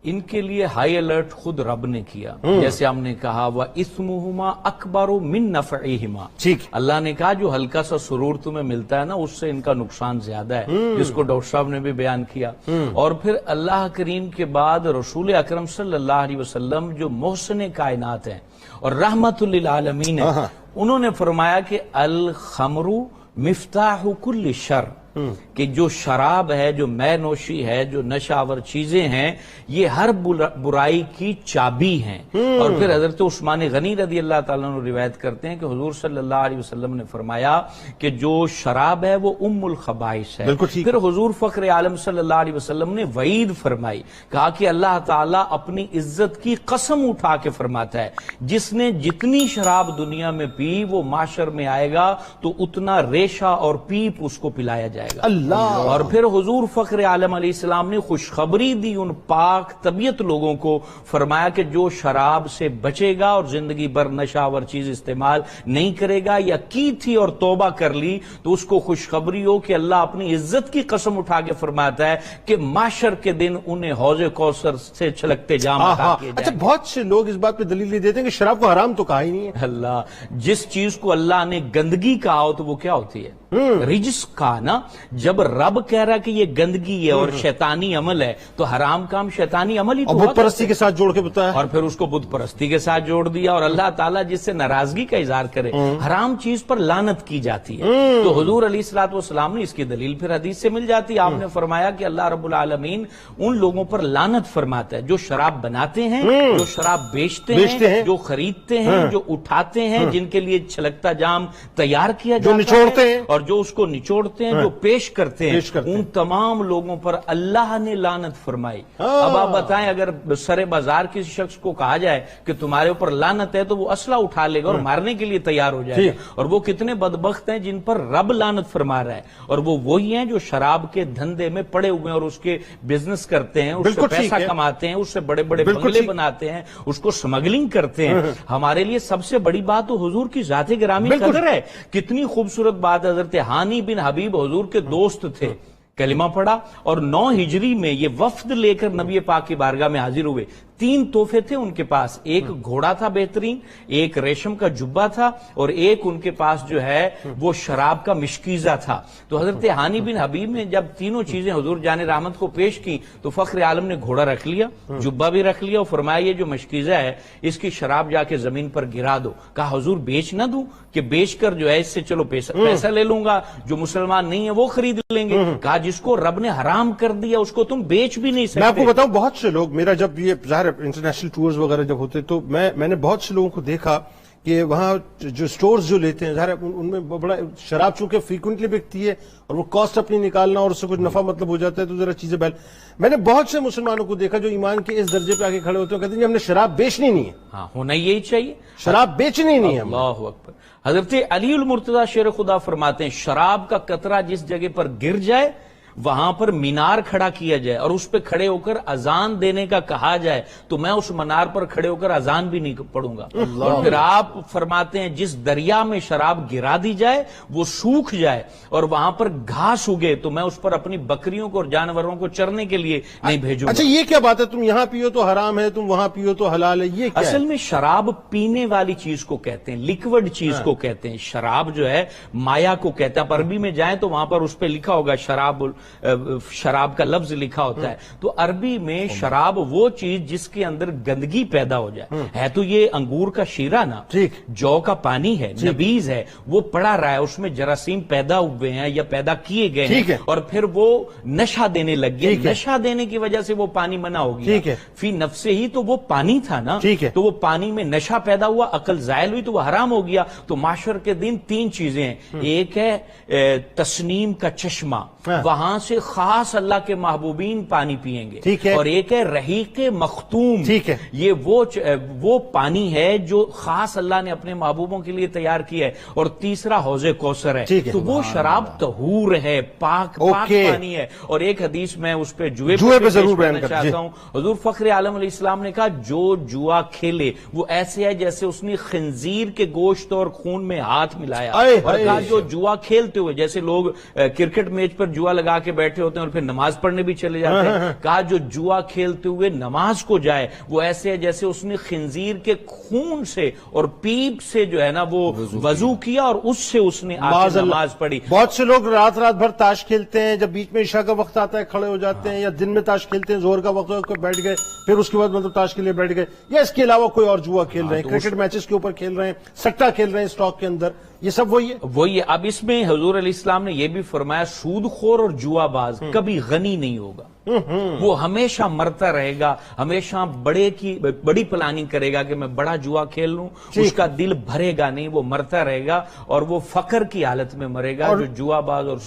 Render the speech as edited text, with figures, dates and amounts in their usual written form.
ان کے لیے high alert خود رب نے کیا. جیسے ہم نے کہا وَإِثْمُهُمَا أَكْبَرُ مِن نَفْعِهِمَا. اللہ نے کہا جو ہلکا سا سرور تمہیں ملتا ہے نا اس سے ان کا نقصان زیادہ ہے، جس کو ڈاکٹر صاحب نے بھی بیان کیا. اور پھر اللہ کریم کے بعد رسول اکرم صلی اللہ علیہ وسلم جو محسن کائنات ہیں اور رحمت للعالمین ہیں، انہوں نے فرمایا کہ الخمر مفتاح کل شر، کہ جو شراب ہے، جو مے نوشی ہے، جو نشہ آور چیزیں ہیں، یہ ہر برائی کی چابی ہیں. اور پھر حضرت عثمان غنی رضی اللہ تعالیٰ عنہ روایت کرتے ہیں کہ حضور صلی اللہ علیہ وسلم نے فرمایا کہ جو شراب ہے وہ ام الخبائث ہے. پھر حضور فخر عالم صلی اللہ علیہ وسلم نے وعید فرمائی، کہا کہ اللہ تعالیٰ اپنی عزت کی قسم اٹھا کے فرماتا ہے جس نے جتنی شراب دنیا میں پی وہ معاشر میں آئے گا تو اتنا ریشہ اور پیپ اس کو پلایا جائے گا. اللہ. اور پھر حضور فخر عالم علیہ السلام نے خوشخبری دی ان پاک طبیعت لوگوں کو، فرمایا کہ جو شراب سے بچے گا اور زندگی بھر نشہ آور چیز استعمال نہیں کرے گا یا کی تھی اور توبہ کر لی تو اس کو خوشخبری ہو کہ اللہ اپنی عزت کی قسم اٹھا کے فرماتا ہے کہ معاشر کے دن انہیں حوض کوثر سے چھلکتے جام عطا کیے جائیں گے. اچھا، بہت سے لوگ اس بات پہ دلیل دیتے ہیں کہ شراب کو حرام تو کہا ہی نہیں ہے. اللہ جس چیز کو اللہ نے گندگی کہا ہو تو وہ کیا ہوتی ہے؟ رجس کا نا. جب رب کہہ رہا کہ یہ گندگی ہے اور شیطانی عمل ہے تو حرام کام شیطانی عمل ہی تو بت پرستی کے ساتھ جوڑ کے بتایا، اور پھر اس کو بت پرستی کے ساتھ جوڑ دیا. اور اللہ تعالیٰ جس سے ناراضگی کا اظہار کرے حرام چیز پر لعنت کی جاتی ہے. تو حضور علیہ الصلوۃ والسلام نے اس کی دلیل پھر حدیث سے مل جاتی ہے. آپ نے فرمایا کہ اللہ رب العالمین ان لوگوں پر لعنت فرماتا ہے جو شراب بناتے ہیں، جو شراب بیچتے ہیں، جو خریدتے ہیں، جو اٹھاتے ہیں، جن کے لیے چھلکتا جام تیار کیا جاتا ہے اور جو اس کو نچوڑتے ہیں، جو پیش کرتے ہیں، ان تمام لوگوں پر اللہ نے لعنت فرمائی. اب آپ بتائیں اگر سر بازار کسی شخص کو کہا جائے کہ تمہارے اوپر لعنت ہے تو وہ اسلحہ اٹھا لے گا اور مارنے کے لیے تیار ہو جائے گا. اور وہ کتنے بدبخت ہیں جن پر رب لعنت فرما رہا ہے. اور وہ وہی ہیں جو شراب کے دھندے میں پڑے ہوئے ہیں اور اس کے بزنس کرتے ہیں، اس سے پیسہ کماتے ہیں، اس سے بڑے بڑے بنگلے بناتے ہیں، اس کو سمگلنگ کرتے ہیں. ہمارے لیے سب سے بڑی بات تو حضور کی ذات گرامی قدر ہے. کتنی خوبصورت بات. حضرت ہانی بن حبیب حضور کے دوست تھے، کلمہ پڑھا اور 9 ہجری میں یہ وفد لے کر نبی پاک کی بارگاہ میں حاضر ہوئے. 3 تحفے تھے ان کے پاس، ایک گھوڑا تھا بہترین، ایک ریشم کا جبہ تھا اور ایک ان کے پاس جو ہے وہ شراب کا مشکیزہ تھا. تو حضرت ہانی بن حبیب نے جب تینوں چیزیں حضور جان رحمت کو پیش کی تو فخر عالم نے گھوڑا رکھ لیا، جبہ بھی رکھ لیا اور فرمایا یہ جو مشکیزہ ہے اس کی شراب جا کے زمین پر گرا دو. کہا حضور بیچ نہ دوں کہ بیچ کر جو ہے اس سے چلو پیسہ لے لوں گا، جو مسلمان نہیں ہے وہ خرید لیں گے. کہا جس کو رب نے حرام کر دیا اس کو تم بیچ بھی نہیں سکتے. میں آپ کو بتاؤں بہت سے لوگ، میرا جب یہ ظاہر انٹرنیشنل ٹورز وغیرہ جب ہوتے تو میں نے بہت سے لوگوں کو دیکھا کہ وہاں جو سٹورز جو لیتے ہیں ظاہر ان میں بڑا شراب چونکہ فریکوینٹلی بکتی ہے اور وہ کاسٹ اپنی نکالنا اور اس سے کچھ نفع مطلب ہو جاتا ہے تو ذرا چیزیں بیل. میں نے بہت سے مسلمانوں کو دیکھا جو ایمان کے اس درجے پہ آگے کھڑے ہوتے ہیں، کہتے ہیں ہم نے شراب بیچنی نہیں ہے. ہاں ہونا یہی چاہیے، شراب بیچنی نہیں ہے. اللہ اکبر. حضرت علی المرتضیٰ شیر خدا فرماتے ہیں شراب کا قطرہ جس جگہ پر گر جائے وہاں پر مینار کھڑا کیا جائے اور اس پہ کھڑے ہو کر اذان دینے کا کہا جائے تو میں اس منار پر کھڑے ہو کر اذان بھی نہیں پڑھوں گا. اور پھر آپ فرماتے ہیں جس دریا میں شراب گرا دی جائے وہ سوکھ جائے اور وہاں پر گھاس اگے تو میں اس پر اپنی بکریوں کو اور جانوروں کو چرنے کے لیے نہیں بھیجوں گا. اچھا یہ کیا بات ہے، تم یہاں پیو تو حرام ہے، تم وہاں پیو تو حلال ہے، یہ کیا اصل میں شراب پینے والی چیز کو کہتے ہیں، لیکوڈ چیز کو کہتے ہیں. شراب جو ہے مایا کو کہتا ہے. عربی میں جائیں تو وہاں پر اس پہ لکھا ہوگا شراب کا لفظ لکھا ہوتا ہے. تو عربی میں شراب وہ چیز جس کے اندر گندگی پیدا ہو جائے. ہے تو یہ انگور کا شیرہ نا، جو کا پانی ہے، نبیز ہے، وہ پڑا رہا ہے، اس میں جراثیم پیدا ہوئے ہیں یا پیدا کیے گئے ہیں اور پھر وہ نشہ دینے لگ گیا. نشہ دینے کی وجہ سے وہ پانی منع ہو گیا. فی نفسے ہی تو وہ پانی تھا نا، تو وہ پانی میں نشہ پیدا ہوا، عقل زائل ہوئی تو وہ حرام ہو گیا. تو معاشر کے دن 3 چیزیں ہیں. ایک ہے تسنیم کا چشمہ، وہاں سے خاص اللہ کے محبوبین پانی پیئیں گے. اور ایک ہے رحیق مختوم، یہ وہ پانی ہے جو خاص اللہ نے اپنے محبوبوں کے لیے تیار کیا ہے. اور تیسرا حوض کوثر ہے. تو وہ شراب طہور ہے، پاک پانی ہے. اور ایک حدیث میں اس پہ جوئے پہ ضرور بیان کرنا چاہتا ہوں. حضور فخر عالم علیہ السلام نے کہا جو جوا کھیلے وہ ایسے ہے جیسے اس نے خنزیر کے گوشت اور خون میں ہاتھ ملایا. اور کہا جو جوا کھیلتے ہوئے، جیسے لوگ کرکٹ میچ پر جوا لگا کے بیٹھے ہوتے ہیں اور پھر نماز پڑھنے بھی چلے جاتے ہیں. کہا جو جوا کھیلتے ہوئے نماز کو جائے وہ ایسے ہے جیسے اس نے خنزیر کے خون سے اور پیپ سے جو ہے نا وہ وضو کیا اور اس سے اس نے آ کے نماز پڑھی. بہت سے لوگ رات بھر تاش کھیلتے ہیں، جب بیچ میں عشاء کا وقت آتا ہے کھڑے ہو جاتے ہیں، یا دن میں تاش کھیلتے ہیں، زور کا وقت ہو بیٹھ گئے، پھر اس کے بعد مطلب تاش کے لیے بیٹھ گئے، یا اس کے علاوہ کوئی اور جوا کھیل رہے ہیں، کرکٹ میچز کے اوپر کھیل رہے ہیں، سٹا کھیل رہے ہیں اسٹاک کے اندر، یہ سب وہی ہے. اب اس میں حضور علیہ السلام نے یہ بھی فرمایا سود خور اور جوا باز کبھی غنی نہیں ہوگا، وہ ہمیشہ مرتا رہے گا، ہمیشہ بڑی پلاننگ کرے گا کہ میں بڑا جوا کھیل لوں، اس کا دل بھرے گا نہیں، وہ مرتا رہے گا اور وہ فقر کی حالت میں مرے گا جو جوا باز اور